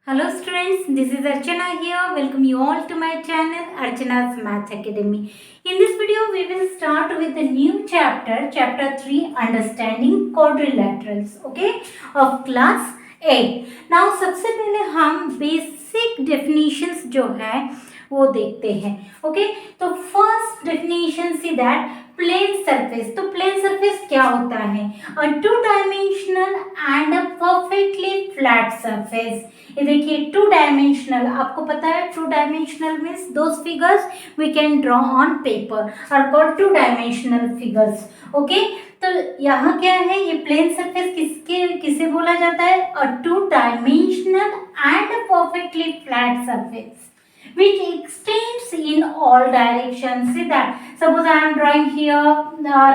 Hello students, this is Archana here. Welcome you all to my channel Archana's Math Academy. In this video we will start with the new chapter, chapter 3 Understanding Quadrilaterals, okay, of class 8. Now सबसे पहले हम basic definitions जो है वो देखते हैं. Okay, तो first definition see that plane surface. तो प्लेन सरफेस क्या होता है? A two dimensional and a perfectly flat surface. ये देखिए टू डायमेंशनल, आपको पता है two dimensional means those figures we can draw on paper are called two dimensional figures. Okay, तो यहाँ क्या है, ये प्लेन सरफेस किसे बोला जाता है? A two dimensional and a perfectly flat surface which extends in all directions. See that, suppose I am drawing here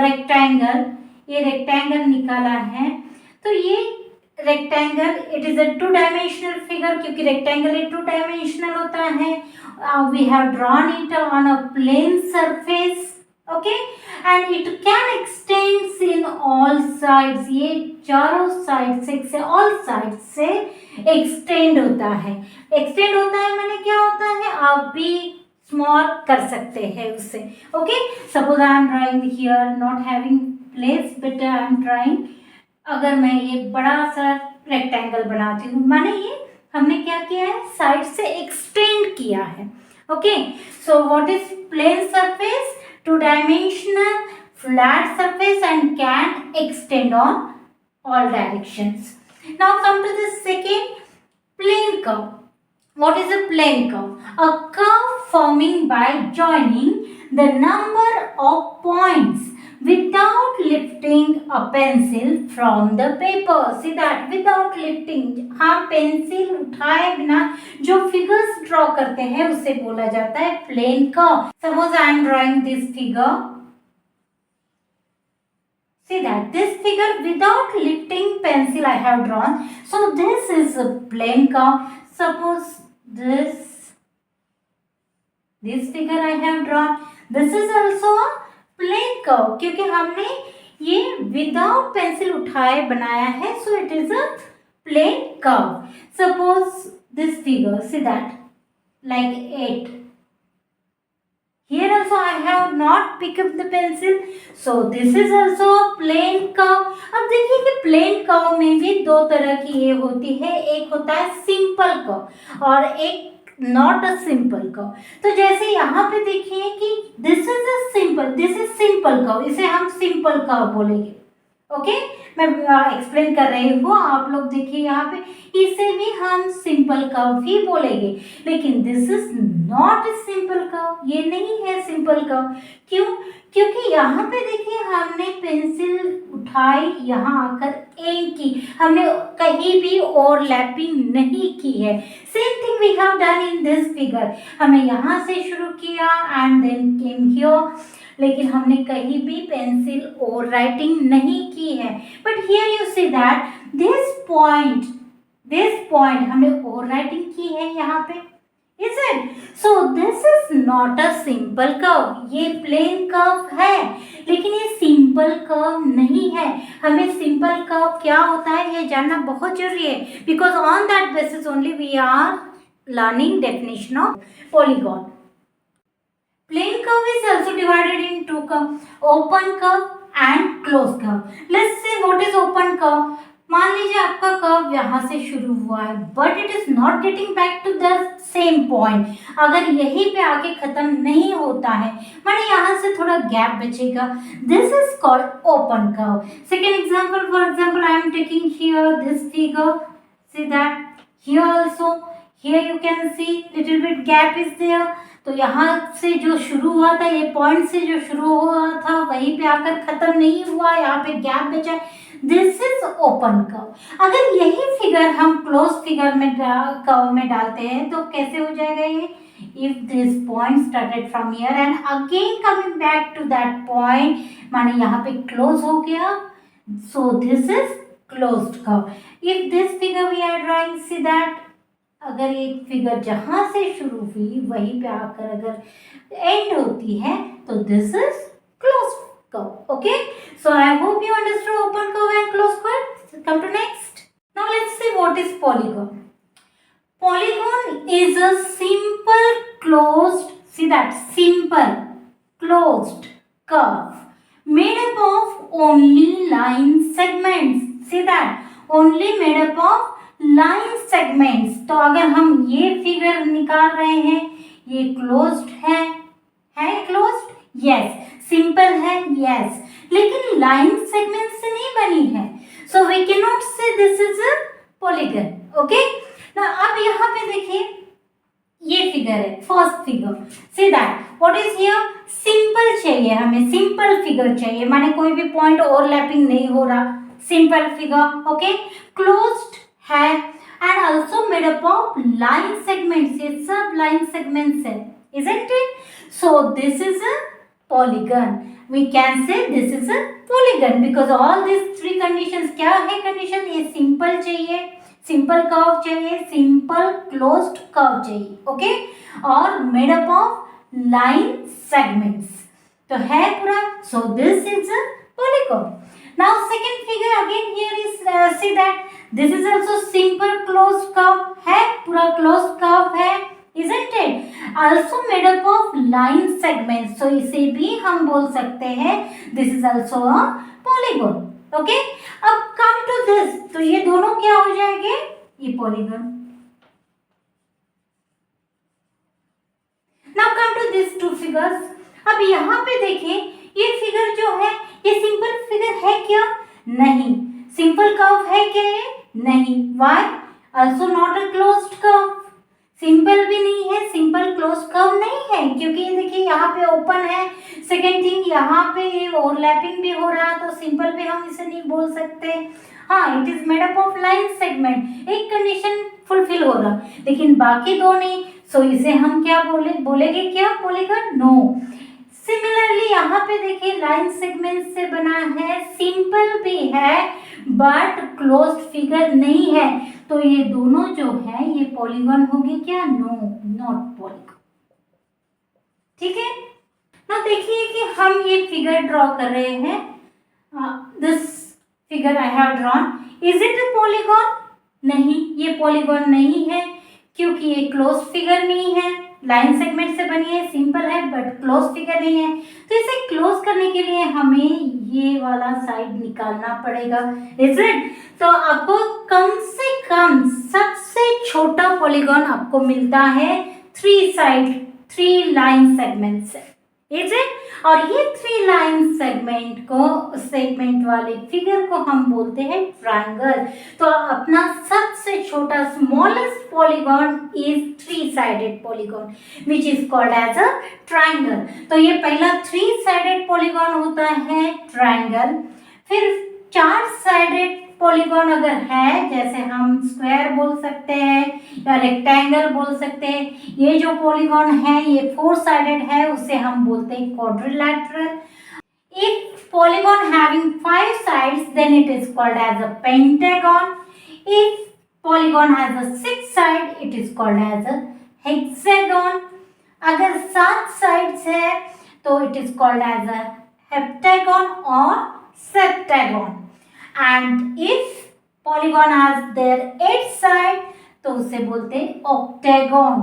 rectangle. ये rectangle निकाला है, तो ये rectangle it is a two dimensional figure क्योंकि rectangle एक two dimensional होता है. We have drawn it on a plane surface. Okay, and it can extends in all sides. ये चारों साइड से all sides से एक्सटेंड होता है. एक्सटेंड होता है माने क्या होता है? आप भी स्मॉल कर सकते हैं उससे. Okay, suppose I M drawing here not having place but I am trying. अगर मैं ये बड़ा सा रेक्टेंगल बनाती हूँ माने ये हमने क्या किया है? साइड से एक्सटेंड किया है. Okay, so what is plane surface? Two dimensional flat surface and can extend on all directions. Now come to the second, plane curve. What is a plane curve? A curve forming by joining the number of points without lifting a pencil from the paper. See that, without lifting, हम pencil उठाए बिना जो figures draw करते हैं उसे बोला जाता है plane curve. Suppose I am drawing this figure. See that, this figure without lifting pencil I have drawn. So this is a plane curve. Suppose this figure I have drawn. This is also a plane curve क्योंकि हमने ये without pencil उठाए बनाया है. So it is a plane curve. Suppose this figure, see that, like 8. Here also I have not picked up the pencil, so this is also a plane curve. अब देखिए कि plane curve में भी दो तरह की ये होती है. एक होता है simple curve और एक not a simple curve. तो जैसे यहाँ पे देखिए कि this is simple curve, इसे हम simple curve बोलेंगे. ओके, मैं एक्सप्लेन कर रही हूँ, आप लोग देखिए यहाँ पे इसे भी हम सिंपल कर्व ही बोलेंगे. लेकिन this is not a simple curve, ये नहीं है सिंपल कर्व. क्यों? क्योंकि यहाँ पे देखिए हमने पेंसिल उठाई, यहाँ आकर एम की, हमने कहीं भी ओवरलैपिंग नहीं की है. Same thing we have done in this figure. हमने यहाँ से शुरू किया एंड देन केम हियर, लेकिन हमने कहीं भी पेंसिल और राइटिंग नहीं की है. But here you see that this point हमने और राइटिंग की है यहाँ पे. Is it? So this is not a simple curve. ये प्लेन कर्व है लेकिन ये सिंपल कर्व नहीं है. हमें सिंपल कर्व क्या होता है ये जानना बहुत जरूरी है, because on that basis only we are learning definition of polygon. Plane curve is also divided in two curves, open curve and closed curve. Let's see what is open curve. मान लीजिए आपका कर्व यहाँ से शुरू हुआ है but it is not getting back to the same point. अगर यहीं पे आके खत्म नहीं होता है माने यहाँ से थोड़ा गैप बचेगा, this is called open curve. Second example, for example I am taking here this figure. See that here also, here you can see little bit gap is there. तो यहाँ से जो शुरू हुआ था, ये पॉइंट से जो शुरू हुआ था वहीं पे आकर खत्म नहीं हुआ, यहाँ पे गैप बचा. This is open curve. अगर यही फिगर हम क्लोज फिगर में कर्व में डालते हैं तो कैसे हो जाएगा ये? If this point started from here and again coming back to that point, माने यहाँ पे क्लोज हो गया. So this is closed curve. If this figure we are drawing, see that, अगर ये फिगर जहां से शुरू हुई वहीं पे आकर अगर एंड होती है तो this is closed curve. Okay, so I hope you understood open curve and closed curve. Come to next. Now let's see what is polygon. Polygon is a simple closed, see that, simple closed curve made up of only line segments. See that, only made up of line segments. तो अगर हम ये figure निकाल रहे हैं, ये closed है closed, yes, simple है, यस, लेकिन लाइन सेगमेंट से नहीं बनी है, सो वी कैन नॉट से this is a polygon. Okay, ना अब यहाँ पे देखिए ये फिगर है, first figure. See that what is here, simple चाहिए हमें, सिंपल फिगर चाहिए, माने कोई भी पॉइंट ओवरलैपिंग नहीं हो रहा, सिंपल फिगर. ओके, क्लोज्ड है and also made up of line segments, ये सब लाइन सेगमेंट्स है, isn't it? So this is a polygon. We can say this is a polygon because all these three conditions. क्या है condition? ये simple चाहिए, simple curve चाहिए, simple closed curve चाहिए, okay, और made up of line segments, तो है पूरा. सो this is a polygon. Now second figure again here is see that this is also simple closed curve है, पूरा क्लोज्ड कर्व है, isn't it? Also made up of line segments, so इसे भी हम बोल सकते हैं this is also a polygon. Okay, अब कम टू दिस, तो ये दोनों क्या हो जाएंगे, ये polygon. Now come to this two figures. अब यहाँ पे देखिए ये फिगर जो है ये सिंपल फिगर है क्या, नहीं. सिंपल कर्व है क्या, ये नहीं. Why, also not a closed curve, simple भी नहीं है, सिंपल क्लोज कर्व नहीं है, क्योंकि ये देखिए यहाँ पे ओपन है. सेकेंड थिंग यहाँ पे ओवरलैपिंग भी हो रहा है, तो सिंपल भी हम इसे नहीं बोल सकते. हाँ, it is made up of line segment, एक कंडीशन फुलफिल हो रहा, लेकिन बाकी दो नहीं, सो इसे हम क्या बोलेंगे क्या, पॉलीगन, नो. सिमिलरली यहाँ पे देखिए लाइन सेगमेंट से बना है, सिंपल भी है बट क्लोज्ड फिगर नहीं है, तो ये दोनों जो है ये पॉलीगन होंगे क्या, नो, नॉट पॉलीगन. ठीक है ना. देखिए कि हम ये फिगर ड्रॉ कर रहे हैं, this figure I have drawn, is it a polygon, नहीं, ये पॉलीगन नहीं है, क्योंकि ये क्लोज फिगर नहीं है, लाइन सेगमेंट से बनी है, सिंपल है बट क्लोज फिगर नहीं है. तो इसे क्लोज करने के लिए हमें ये वाला साइड निकालना पड़ेगा, इज इट? तो आपको कम से कम सबसे छोटा पॉलीगन आपको मिलता है 3 साइड 3 लाइन सेगमेंट से, इज इट? और ये 3 लाइन सेगमेंट वाले फिगर को हम बोलते हैं ट्रायंगल. तो अपना सबसे छोटा smallest polygon is 3 sided polygon which is called as a triangle. तो ये पहला 3 साइडेड पॉलीगन होता है ट्रायंगल. फिर 4 साइडेड पॉलीगन अगर है, जैसे हम स्क्वायर बोल सकते हैं या रेक्टेंगल बोल सकते हैं, ये जो पॉलीगन है ये 4 साइडेड है, उसे हम बोलते हैं quadrilateral. If polygon having 5 sides then it is called as a pentagon. If polygon has a 6 side it is called as a hexagon. अगर 7 साइड्स है तो it is called as a heptagon और septagon. And if polygon has their 8 side तो उसे बोलते हैं octagon.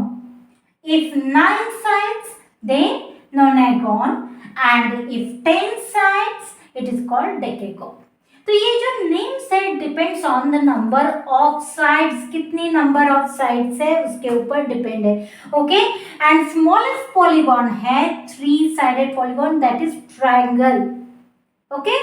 If 9 sides then nonagon and if 10 sides it is called decagon. तो ये जो name set depends on the number of sides, कितनी number of sides है उसके ऊपर डिपेंड है. ओके, एंड स्मॉलेस्ट पॉलीगन है 3 sided polygon, that is triangle. Okay,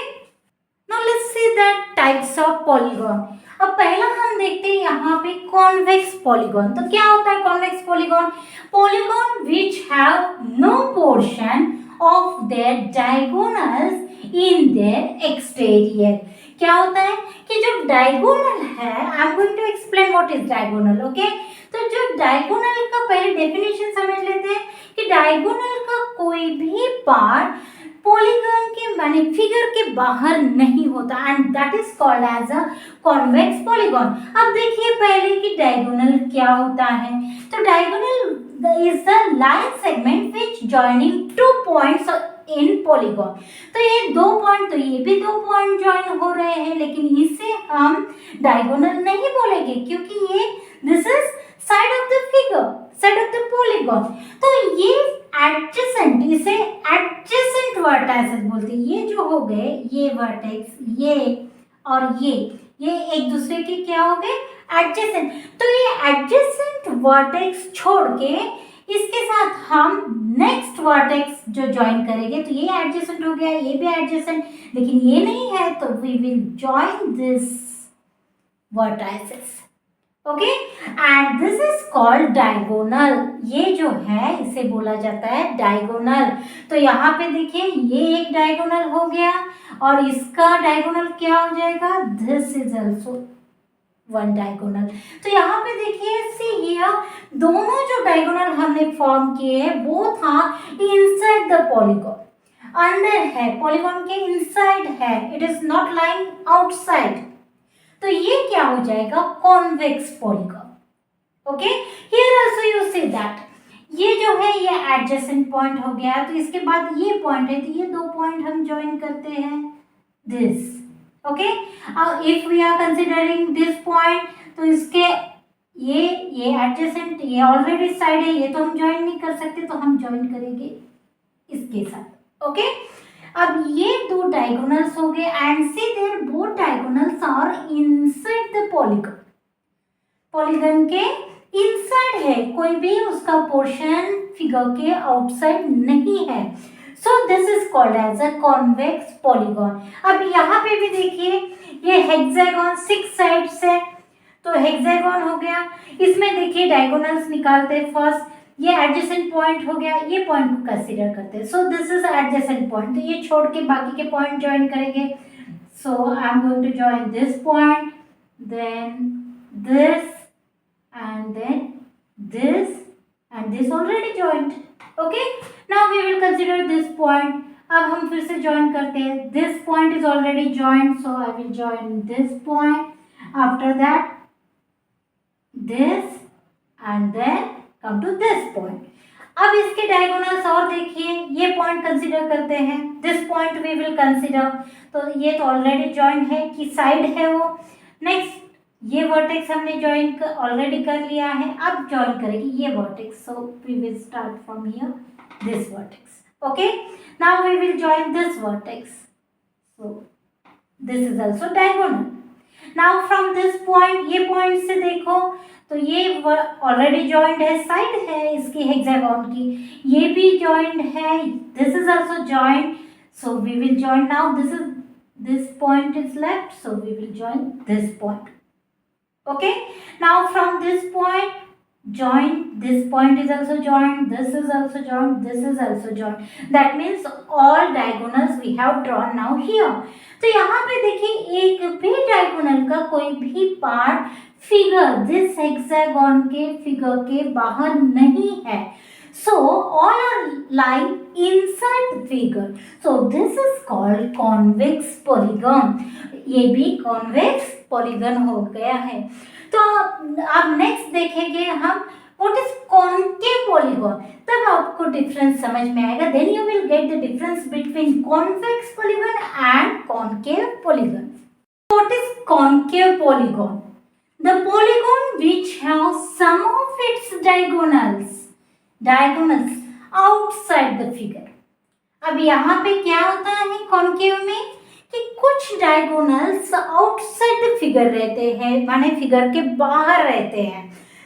now let's see that types of polygon. अब पहला हम देखते हैं यहाँ पे convex polygon. तो क्या होता है convex polygon? Polygon which have no portion of their diagonals in their exterior. क्या होता है कि जो diagonal है, I am going to explain what is diagonal. Okay? तो जो diagonal का पहले definition समझ लेते हैं कि diagonal का कोई भी पार्ट पॉलीगन के माने फिगर के बाहर नहीं होता and that is called as a convex polygon. अब देखिए पहले कि डायगोनल क्या होता है. तो diagonal is the line segment which joining 2 points in polygon. तो ये 2 पॉइंट, तो ये भी 2 पॉइंट जॉइन हो रहे हैं, लेकिन इसे हम डायगोनल नहीं बोलेंगे क्योंकि ये दिस इज साइड गए, ये वर्टेक्स, ये और ये एक दूसरे के क्या हो गए, एडजेसेंट। तो ये एडजेसेंट वर्टेक्स छोड़ के इसके साथ हम नेक्स्ट वर्टेक्स जो ज्वाइन करेंगे, तो ये एडजेसेंट हो गया, ये भी एडजेसेंट, लेकिन ये नहीं है, तो we will join this vertices. Okay, and this is called diagonal. ये जो है इसे बोला जाता है डायगोनल। तो यहाँ पे देखिए ये एक डायगोनल हो गया और इसका डायगोनल क्या हो जाएगा, this is also one diagonal. तो यहाँ पे देखिए सी हियर, दोनों जो डायगोनल हमने फॉर्म किए हैं both are inside the polygon, अंदर है, पॉलीगॉन के इनसाइड है, it is not lying outside. तो ये क्या हो जाएगा, convex polygon. Okay, here also you see that ये जो है ये एडजेसेंट पॉइंट हो गया, तो इसके बाद ये पॉइंट है, तो ये दो पॉइंट हम ज्वाइन करते हैं this. Okay, if we are considering this point, तो इसके ये एडजेसेंट, ये ऑलरेडी साइड है, ये तो हम ज्वाइन नहीं कर सकते, तो हम ज्वाइन करेंगे इसके साथ। ओके, अब ये दो डायगोनल्स हो गए and see their both diagonals are inside the polygon. Polygon के इनसाइड है, कोई भी उसका पोर्शन फिगर के आउटसाइड नहीं है। So this is called as a convex polygon. अब यहाँ पे भी देखिए ये हेक्सागोन 6 साइड्स है, तो हेक्सागोन हो गया, इसमें देखिए डायगोनल्स निकालते हैं फर्स्ट, ये एडजेसेंट पॉइंट हो गया, ये पॉइंट को कंसीडर करते हैं। So this is adjacent point, तो ये छोड़ के बाकी के पॉइंट ज्वाइन करेंगे। So I am going to join this point, then this and then this and this already joined. Okay, now we will consider this point. अब हम फिर से join करते हैं, this point is already joined, so I will join this point, after that this and then come to this point. अब इसके diagonals और देखिए, ये पॉइंट कंसीडर करते हैं, this point we will consider, तो ये तो ऑलरेडी ज्वाइन है, कि साइड है वो। नेक्स्ट ये वर्टेक्स हमने ज्वाइन ऑलरेडी कर लिया है, अब ज्वाइन करेंगे ये vertex, so we will start from here this vertex. Okay, now we will join this vertex, so this is also diagonal. Now from this point, ये पॉइंट से देखो तो ये ऑलरेडी ज्वाइंट है, साइड है इसकी हेक्सागोन की, ये भी ज्वाइंट है, this is also joint, so we will join. Now this point is left, so we will join this point. Okay, now from this point join, this point is also joined, this is also joined, this is also joined, that means all diagonals we have drawn now here. तो यहाँ पे देखिए एक भी diagonal का कोई भी part figure this hexagon के फिगर के बाहर नहीं है, so all are lying inside the figure, so this is called convex polygon. ये भी कॉन्वेक्स पॉलीगन हो गया है। तो अब नेक्स्ट देखेंगे हम व्हाट इज कॉनकेव पॉलीगन, तब आपको डिफरेंस समझ में आएगा, then you will get the difference between convex polygon and concave polygon. What is concave polygon? The polygon which have some of its diagonals outside the figure. अब यहाँ पे क्या होता है कॉनकेव में कि कुछ डायगोनल्स आउटसाइड द फिगर रहते हैं, माने फिगर के बाहर रहते हैं।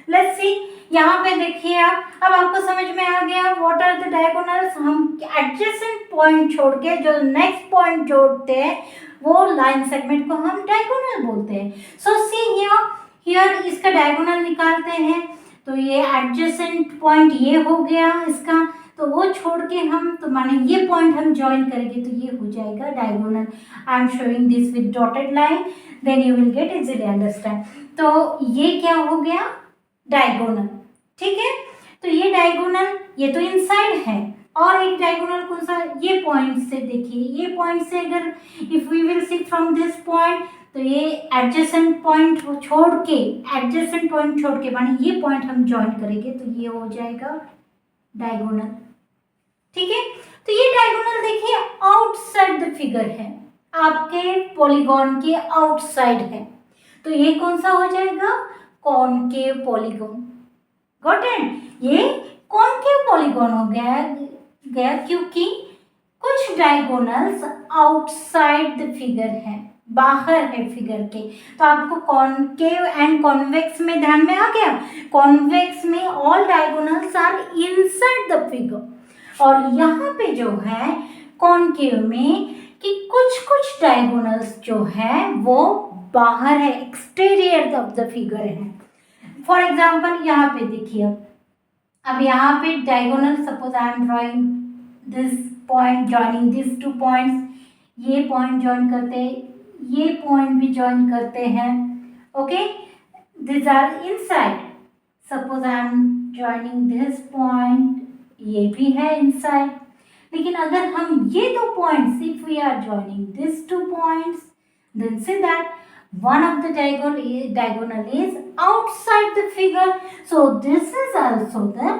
लेट्स सी, यहाँ पे देखिए आप, अब आपको समझ में आ गया व्हाट आर द डायगोनल्स। हम एडजेसेंट पॉइंट छोड़ के जो नेक्स्ट पॉइंट जोड़ते हैं वो लाइन सेगमेंट को हम डायगोनल बोलते हैं। सो सी हियर इसका डायगोनल निकालते हैं, तो ये एडजेसेंट पॉइंट ये हो गया इसका, तो वो छोड़ के हम, तो माने ये पॉइंट हम ज्वाइन करेंगे तो ये हो जाएगा diagonal. I am showing this with dotted line, then you will get easily understand. तो ये क्या हो गया, डायगोनल। ठीक है, तो ये डायगोनल, ये तो इनसाइड है, और एक डायगोनल कौन सा, ये पॉइंट से देखिए, ये पॉइंट से अगर if we will see from this point, तो ये एडजेसेंट पॉइंट छोड़ के माने ये पॉइंट हम ज्वाइन करेंगे तो ये हो जाएगा डायगोनल। ठीक है, तो ये डायगोनल देखिए आउटसाइड द फिगर है, आपके पॉलीगॉन के आउटसाइड है, तो ये कौन सा हो जाएगा, कॉनकेव पॉलीगॉन। गॉट इट, ये कॉनकेव पॉलीगॉन हो गया क्योंकि कुछ डायगोनल्स आउटसाइड द फिगर है, बाहर है फिगर के। तो आपको कॉनकेव एंड कॉन्वेक्स में ध्यान में आ गया। कॉन्वेक्स में all diagonals are inside the figure, और यहाँ पे जो है कॉनकेव में कि कुछ कुछ डायगोनल्स जो है वो बाहर है, एक्सटीरियर ऑफ द फिगर है। फॉर एग्जाम्पल यहाँ पे देखिए, अब यहाँ पे diagonal, suppose I am drawing this point joining this two points, ये पॉइंट ज्वाइन करते हैं, ये पॉइंट भी ज्वाइन करते हैं, okay, this are inside. Suppose I am joining this point, ये भी है इनसाइड। लेकिन अगर हम ये दो points, if we are joining this two points, then say that one of the diagonal is outside the figure, so this is also the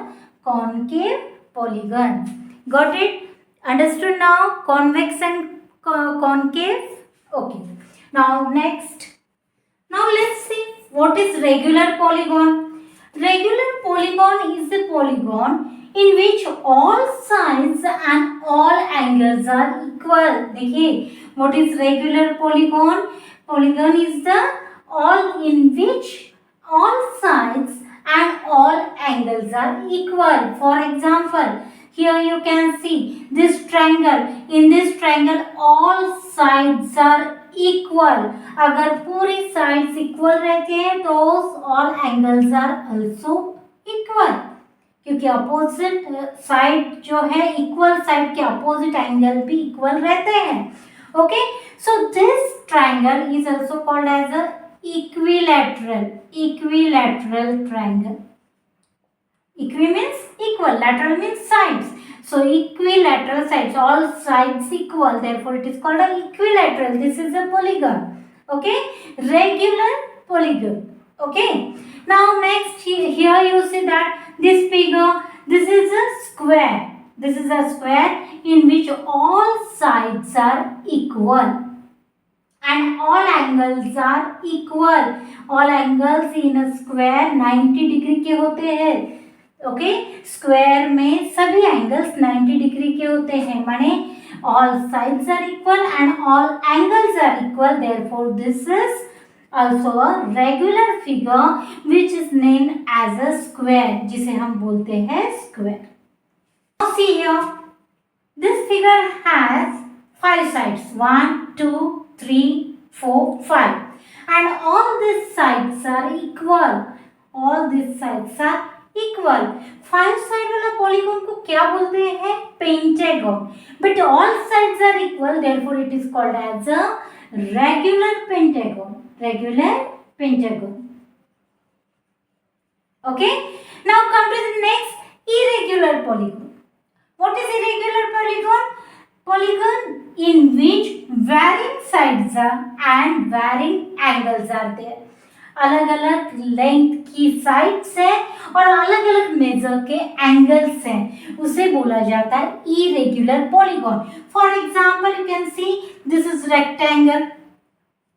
concave polygon. Got it? Understood now? Convex and concave. Okay, now next, now let's see what is regular polygon. Regular polygon is the polygon in which all sides and all angles are equal. देखिए, what is regular polygon? Polygon is the all in which all sides and all angles are equal. For example, here you can see this triangle. In this triangle, all sides are equal. अगर पूरी sides equal रहती हैं तो all angles are also equal, क्योंकि opposite side जो है, equal side के opposite angle भी इक्वल रहते हैं। Okay, so this triangle is also called as a equilateral triangle. Equi means equal, lateral means sides, so equilateral sides, all sides equal, therefore it is called a equilateral. This is a polygon. Okay, regular polygon. Okay, now next here you see that this figure, this is a square. This is a square in which all sides are equal and all angles are equal. All angles in a square 90 degree के होते हैं। Okay, square में सभी angles 90 degree के होते हैं, माने all sides are equal and all angles are equal. Therefore, this is also a regular figure which is named as a square, जिसे हम बोलते हैं square. Now see here, this figure has 5 sides, 1, 2, 3, 4, 5, and all these sides are equal. All these sides are equal. 5 side वाला polygon को क्या बोलते हैं? Pentagon. But all sides are equal, therefore it is called as a regular pentagon. Regular pentagon. Okay. Now come to the next, irregular polygon. What is irregular polygon? Polygon in which varying sides are and varying angles are there. अलग अलग length की sides है और अलग अलग major के angles हैं, उसे बोला जाता है irregular polygon. For example you can see this is rectangle,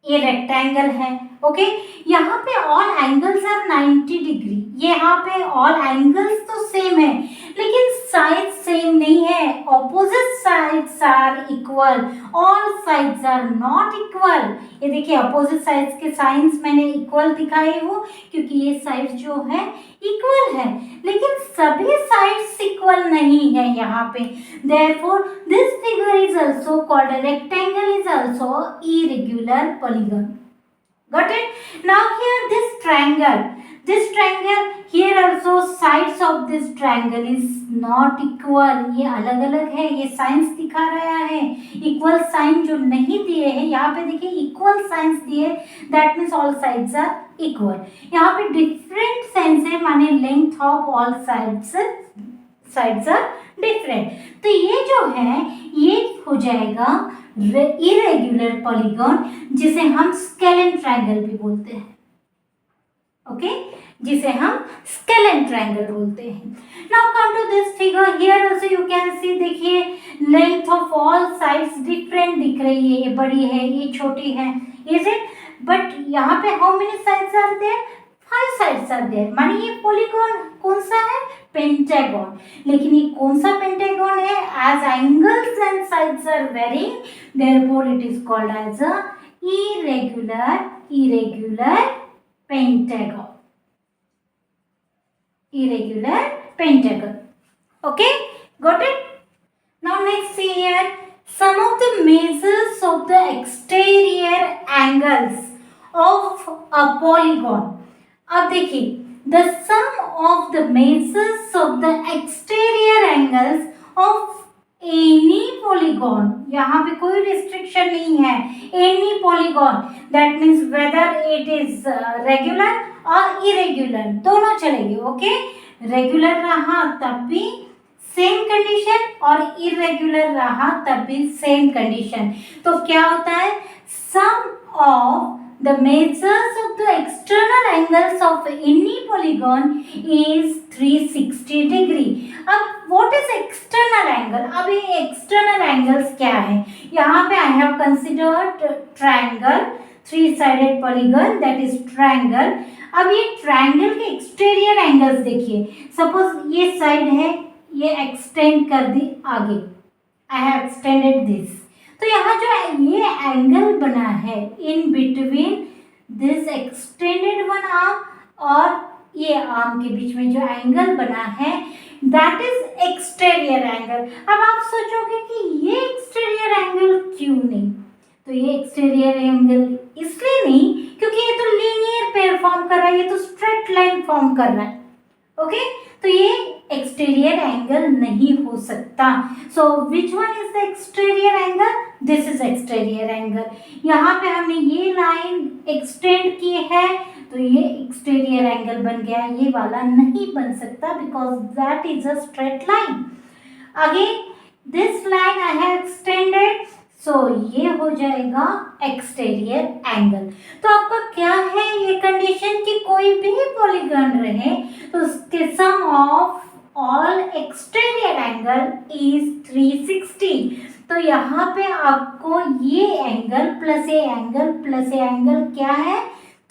ये रेक्टेंगल है. ओके, यहाँ पे ऑल एंगल्स आर 90 डिग्री, यहाँ पे ऑल एंगल्स तो सेम है लेकिन साइड सेम नहीं है. Opposite sides are equal, all sides are not equal. ये देखिए अपोजिट साइड्स के साइंस मैंने इक्वल दिखाई हूँ क्योंकि ये साइड जो है इक्वल है, लेकिन सभी साइड्स इक्वल नहीं है यहाँ पे. Therefore this figure is also called a rectangle, is also irregular polygon. Got it? Now here this triangle here also sides of this triangle is not equal. ये अलग अलग है, ये साइंस दिखा रहा है. इक्वल साइन जो नहीं दिए हैं यहाँ पे देखिए इक्वल साइंस दिए, that means all sides are equal. यहाँ पे डिफरेंट साइंस है, माने length of all sides are different. तो ये जो है ये हो जाएगा इरेग्युलर पॉलीगॉन, जिसे हम स्केलेन ट्रायंगल भी बोलते हैं. ओके, जिसे हम स्केलेन ट्रायंगल बोलते हैं. Now come to this figure, here also you can see, देखिए length of all sides different दिख रही है. ये बड़ी है, ये छोटी है, इज इट? बट यहाँ पे how many sides are there? 5 sides are there, माने ये पॉलीगॉन कौन सा है, पेंटागन। लेकिन ये कौन सा पेंटागन है, as angles and sides are varying, therefore it is called as a irregular pentagon, irregular pentagon. Okay, got it? Now next see here, some of the measures of the exterior angles of a polygon. अब देखिए, the sum of the measures of the exterior angles of any polygon, यहाँ पे कोई restriction नहीं है, any polygon, that means whether it is regular or irregular, दोनों चलेंगे, okay? Regular रहा तब भी सेम कंडीशन और इरेगुलर रहा तब भी सेम कंडीशन। तो क्या होता है, sum of the measures of the external angles of any polygon is 360 degree. अब व्हाट इज एक्सटर्नल एंगल, अब ये एक्सटर्नल एंगल्स क्या है, यहाँ पे I have considered triangle, 3 sided polygon, that is triangle. अब ये ट्रायंगल के एक्सटीरियर एंगल्स देखिए, सपोज ये साइड है, ये एक्सटेंड कर दी आगे, आई हैव एक्सटेंडेड दिस, तो यहाँ जो ये एंगल बना है in between this extended one arm और ये आर्म के बीच में जो एंगल बना है, दैट इज एक्सटीरियर एंगल। अब आप सोचोगे कि ये एक्सटीरियर एंगल क्यों नहीं, तो ये एक्सटीरियर एंगल इसलिए नहीं क्योंकि ये तो लीनियर पेयर फॉर्म कर रहा है, ये तो स्ट्रेट लाइन फॉर्म कर रहा है, ओके? तो ये एक्सटीरियर एंगल नहीं हो सकता। So which one is the exterior angle, this is exterior angle. यहाँ पे हमने ये लाइन एक्सटेंड की है तो ये एक्सटीरियर एंगल बन गया, ये वाला नहीं बन सकता because that is a straight line. Again this line I have extended, so ये हो जाएगा एक्सटीरियर एंगल। तो आपका क्या है ये कंडीशन कि कोई भी पॉलीगॉन रहे तो उसके sum of all exterior angle is 360। तो यहाँ पे आपको ये एंगल प्लस ये एंगल प्लस ये एंगल क्या है,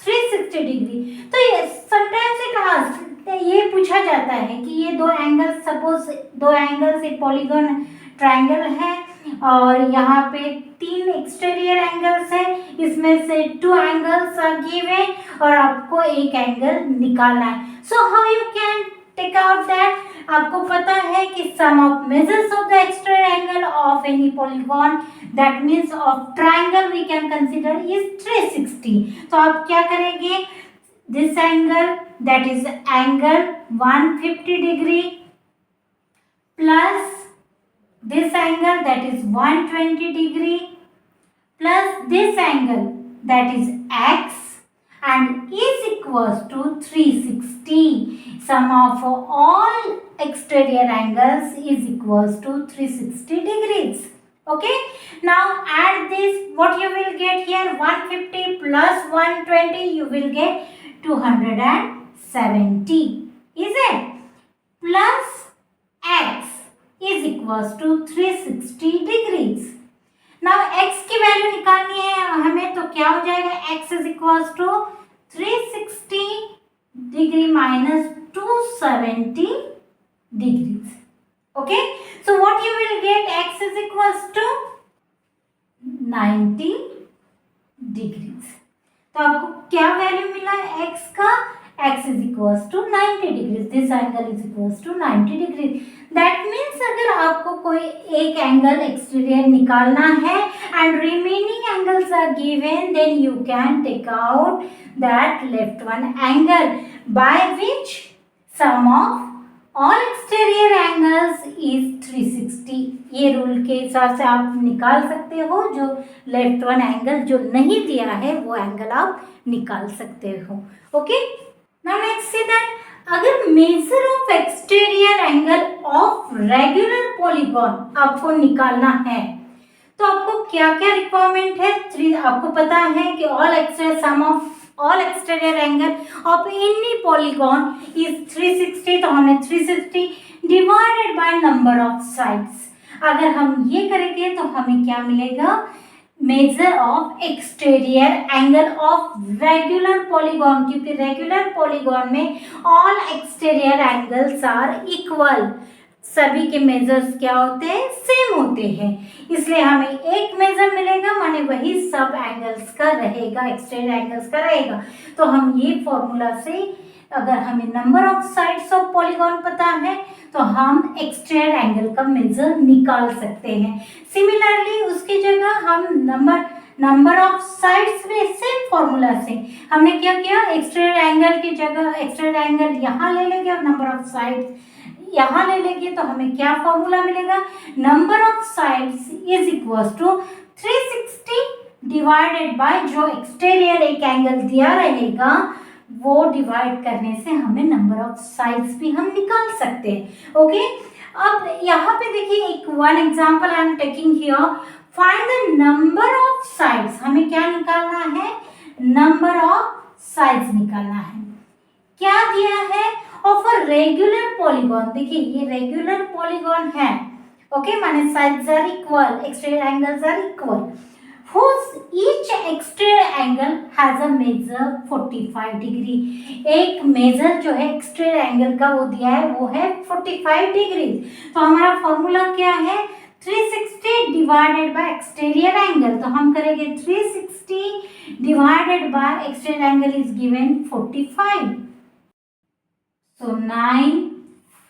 360 डिग्री। तो ये समटाइम्स इट आस्क्ड, ये पूछा जाता है कि ये दो एंगल, सपोज दो एंगल्स एक पॉलीगॉन ट्रायंगल है और यहाँ पे 3 एक्सटीरियर एंगल्स है, इसमें से 2 एंगल्स आर गिवन और आपको एक एंगल निकालना है। So how you can take out that, आपको पता है कि sum of measures of the exterior angle of any polygon, that means of triangle we can consider is 360। तो आप क्या करेंगे, this angle that is angle 150 degree plus this angle that is 120 degree plus this angle that is x and is equals to 360. Sum of all exterior angles is equals to 360 degrees. Okay, now add this, what you will get here, 150 plus 120, you will get 270, is it? Plus x is equals to 360 degrees. Now x की value निकालनी है हमें, तो क्या हो जाएगा, x is equals to 360 degree minus 270 degrees. Okay, so what you will get, x is equals to 90 degrees. तो आपको क्या वैल्यू मिला है x का, x is equals to 90 degrees. This angle is equals to 90 degrees. That means अगर आपको कोई एक एंगल एक्सटीरियर निकालना है and remaining angles are given, then you can take out that left one angle by which sum of all exterior angles is 360. ये rule के हिसाब से आप निकाल सकते हो, जो लेफ्ट वन एंगल जो नहीं दिया है वो एंगल आप निकाल सकते हो। Okay, now next see that अगर measure of exterior angle of regular polygon आपको निकालना है तो आपको क्या क्या रिक्वायरमेंट है, 3 आपको पता है कि all exterior sum of all exterior angle of any polygon is 360। तो हमने 360 divided by number of sides, अगर हम ये करेंगे तो हमें क्या मिलेगा, measure of exterior angle of regular polygon, क्योंकि रेगुलर पॉलीगॉन में all exterior angles are equal, सभी के मेजर्स क्या होते हैं, सेम होते हैं, इसलिए हमें एक मेजर मिलेगा माने वही सब एंगल्स का रहेगा, एक्सटीरियर एंगल्स का रहेगा। तो हम ये फॉर्मूला से अगर हमें number of sides of polygon पता है तो हम एक्सटीरियर एंगल का मेजर निकाल सकते हैं। सिमिलरली उसकी जगह हम नंबर ऑफ साइड्स में सेम फॉर्मूला से हमने क्या किया, एक्सटीरियर एंगल की जगह एक्सटीरियर एंगल यहाँ ले लेंगे और नंबर ऑफ साइड्स यहाँ ले लेंगे, तो हमें क्या फॉर्मूला मिलेगा, number of sides is equal to 360 divided by जो एक्सटीरियर एक एंगल दिया रहेगा वो डिवाइड करने से हमें नंबर ऑफ साइड्स भी हम निकाल सकते हैं। ओके, अब यहाँ पे देखिए एक one example I am taking here, find the number of sides, हमें क्या निकालना है, नंबर ऑफ साइड्स निकालना है। क्या दिया है, ऑफ अ रेगुलर पॉलीगॉन, देखिए ये रेगुलर पॉलीगॉन है, ओके, माने sides are equal, exterior angles are equal, whose each exterior angle has a measure 45 degree, एक मेजर जो है एक्सटीरियर एंगल का वो दिया है वो है 45 डिग्री। तो हमारा फॉर्मूला क्या है, 360 डिवाइडेड बाय एक्सटीरियर एंगल, तो हम करेंगे 360 divided bye exterior angle is given 45, so 9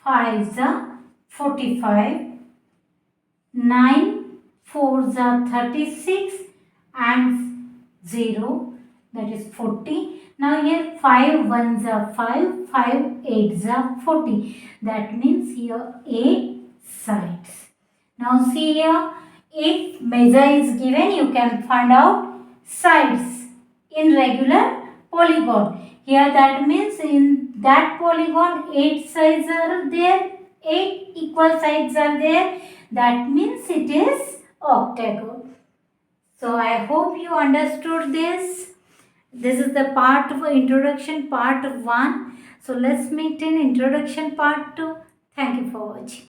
5s are 45, 9 4s are 36 and 0, that is 40. Now here 5 1s are 5, 5 8s are 40, that means here 8 sides. Now see here, if measure is given you can find out sides in regular polygon. Here that means in that polygon 8 sides are there, 8 equal sides are there, that means it is octagon. So I hope you understood this. This is the part of introduction part 1. So let's meet in introduction part 2. Thank you for watching.